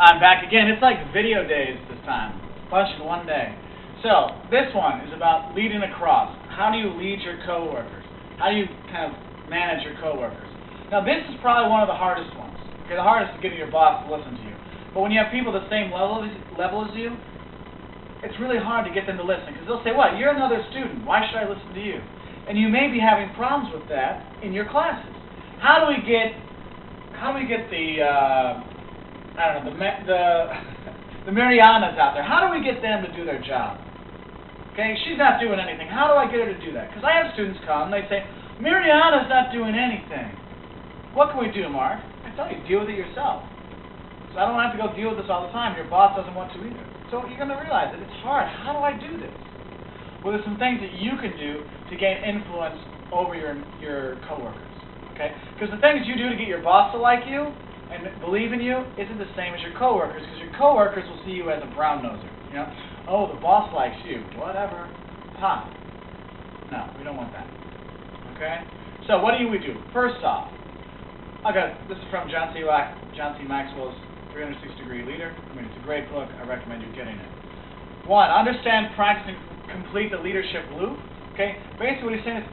I'm back again. It's like video days this time. Bunch in one day. So, this one is about leading across. How do you lead your coworkers? How do you kind of manage your coworkers? Now, this is probably one of the hardest ones. Okay, the hardest is getting your boss to listen to you. But when you have people the same level as you, it's really hard to get them to listen, because they'll say, "What? You're another student. Why should I listen to you?" And you may be having problems with that in your classes. How do we get the I don't know, the Marianas out there? How do we get them to do their job? Okay, she's not doing anything. How do I get her to do that? Because I have students come, and they say, "Mariana's not doing anything." What can we do, Mark? I tell you, deal with it yourself. So I don't have to go deal with this all the time. Your boss doesn't want to either. So you're going to realize that it's hard. How do I do this? Well, there's some things that you can do to gain influence over your coworkers. Okay? Because the things you do to get your boss to like you and believe in you isn't the same as your coworkers, because your coworkers will see you as a brown noser. You know, oh, the boss likes you. Whatever. Ha. No, we don't want that. Okay? So what do we do? First off, this is from John C. Maxwell's 360-Degree Leader. I mean, it's a great book. I recommend you getting it. 1, understand, practice, and complete the leadership loop. Okay? Basically what he's saying is,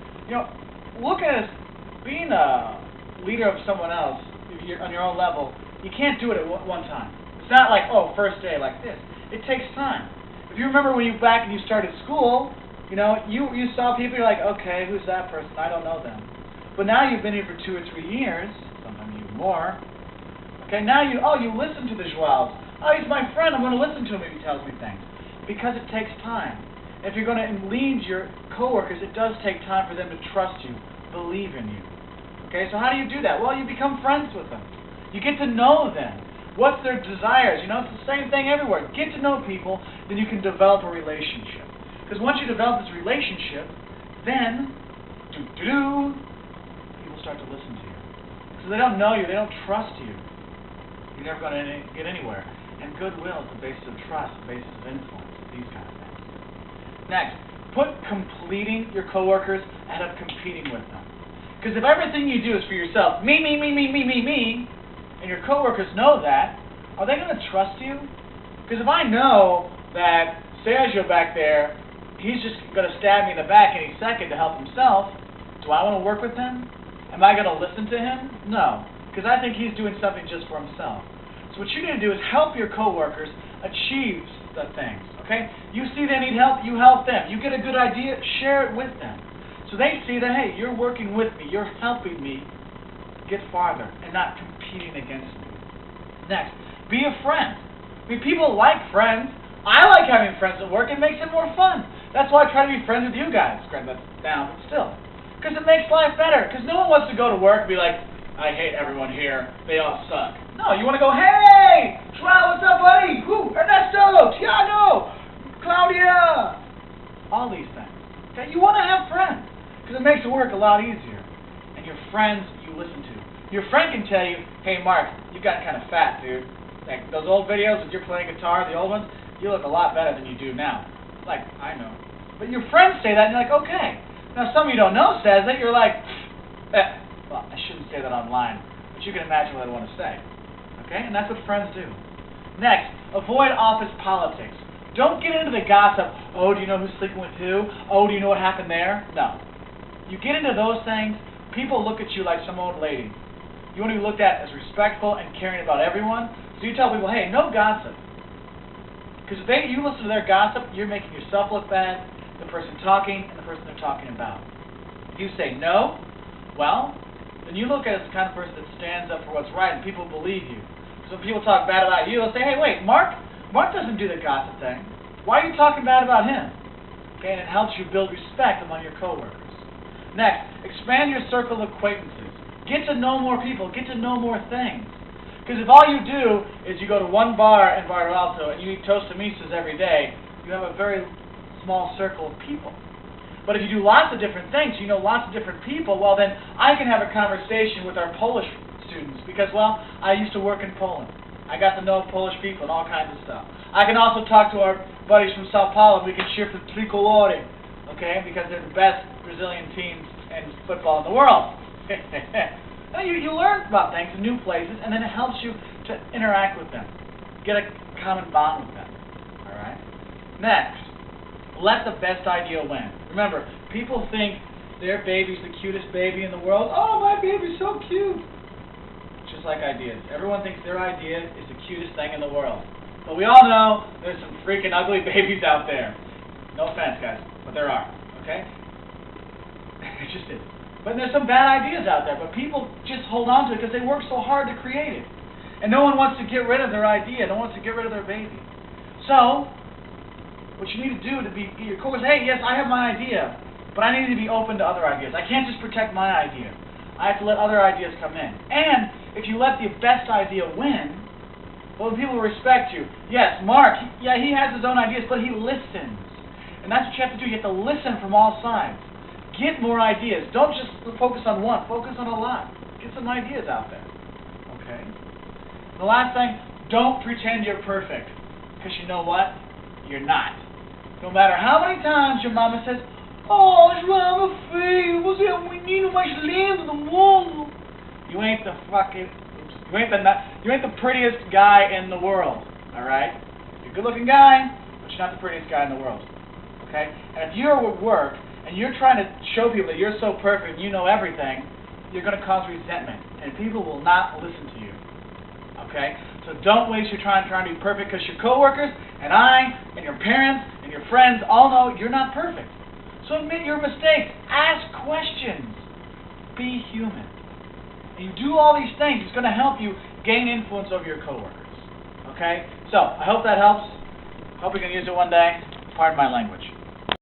look at it as being a leader of someone else. If you're on your own level, you can't do it at one time. It's not like, oh, first day like this. It takes time. If you remember when you started school, you saw people, you're like, okay, who's that person? I don't know them. But now you've been here for 2 or 3 years, sometimes even more. Okay, now you listen to the Joels. Oh, he's my friend. I'm going to listen to him if he tells me things. Because it takes time. If you're going to lead your coworkers, it does take time for them to trust you, believe in you. Okay, so how do you do that? Well, you become friends with them. You get to know them. What's their desires? It's the same thing everywhere. Get to know people, then you can develop a relationship. Because once you develop this relationship, then, people start to listen to you. So they don't know you, they don't trust you. You're never going to get anywhere. And goodwill is the basis of trust, the basis of influence, these kind of things. Next, put completing your coworkers ahead of competing with them. Because if everything you do is for yourself, me, and your coworkers know that, are they going to trust you? Because if I know that Sergio back there, he's just going to stab me in the back any second to help himself, do I want to work with him? Am I going to listen to him? No. Because I think he's doing something just for himself. So what you need to do is help your coworkers achieve the things. Okay? You see they need help, you help them. You get a good idea, share it with them. So they see that, hey, you're working with me, you're helping me get farther and not competing against me. Next, be a friend. I mean, people like friends. I like having friends at work. It makes it more fun. That's why I try to be friends with you guys. Granted, that's down, but still. Because it makes life better. Because no one wants to go to work and be like, I hate everyone here. They all suck. No, you want to go, hey, Joel, what's up, buddy? Who? Ernesto, Tiago, Claudia. All these things. Okay? You want to have friends. Because it makes the work a lot easier. And your friends you listen to. Your friend can tell you, hey, Mark, you got kind of fat, dude. Like those old videos that you're playing guitar, the old ones, you look a lot better than you do now. Like, I know. But your friends say that, and you're like, okay. Now, some of you don't know says that, you're like, well, I shouldn't say that online, but you can imagine what I want to say. Okay? And that's what friends do. Next, avoid office politics. Don't get into the gossip. Oh, do you know who's sleeping with who? Oh, do you know what happened there? No. You get into those things, people look at you like some old lady. You want to be looked at as respectful and caring about everyone. So you tell people, hey, no gossip. Because if you listen to their gossip, you're making yourself look bad, the person talking, and the person they're talking about. If you say no, well, then you look at it as the kind of person that stands up for what's right, and people believe you. So when people talk bad about you, they'll say, hey, wait, Mark doesn't do the gossip thing. Why are you talking bad about him? Okay, and it helps you build respect among your coworkers. Next, expand your circle of acquaintances. Get to know more people. Get to know more things. Because if all you do is you go to one bar in Barrio Alto and you eat Tostamistas every day, you have a very small circle of people. But if you do lots of different things, you know lots of different people, well then I can have a conversation with our Polish students because, well, I used to work in Poland. I got to know Polish people and all kinds of stuff. I can also talk to our buddies from Sao Paulo. We can cheer for Tricolore, okay, because they're the best Brazilian teams in football in the world. You learn about things in new places, and then it helps you to interact with them. get a common bond with them. All right? Next, let the best idea win. Remember, people think their baby's the cutest baby in the world. Oh, my baby's so cute. Just like ideas. Everyone thinks their idea is the cutest thing in the world. But we all know there's some freaking ugly babies out there. No offense, guys, but there are. Okay? It just is. But there's some bad ideas out there, but people just hold on to it because they work so hard to create it. And no one wants to get rid of their idea. No one wants to get rid of their baby. So, what you need to do to be your coach, hey, yes, I have my idea, but I need to be open to other ideas. I can't just protect my idea. I have to let other ideas come in. And if you let the best idea win, well, people will respect you. Yes, Mark, he has his own ideas, but he listens. And that's what you have to do. You have to listen from all sides. Get more ideas. Don't just focus on one. Focus on a lot. Get some ideas out there. Okay? The last thing, don't pretend you're perfect. Because you know what? You're not. No matter how many times your mama says, oh, I'm afraid. We need a much land in the wall. You ain't the prettiest guy in the world. Alright? You're a good looking guy, but you're not the prettiest guy in the world. Okay? And if you're at work, and you're trying to show people that you're so perfect and you know everything, you're going to cause resentment. And people will not listen to you. Okay? So don't waste your time trying to be perfect because your coworkers and I and your parents and your friends all know you're not perfect. So admit your mistakes. Ask questions. Be human. And you do all these things, it's going to help you gain influence over your coworkers. Okay? So, I hope that helps. Hope you can use it one day. Pardon my language.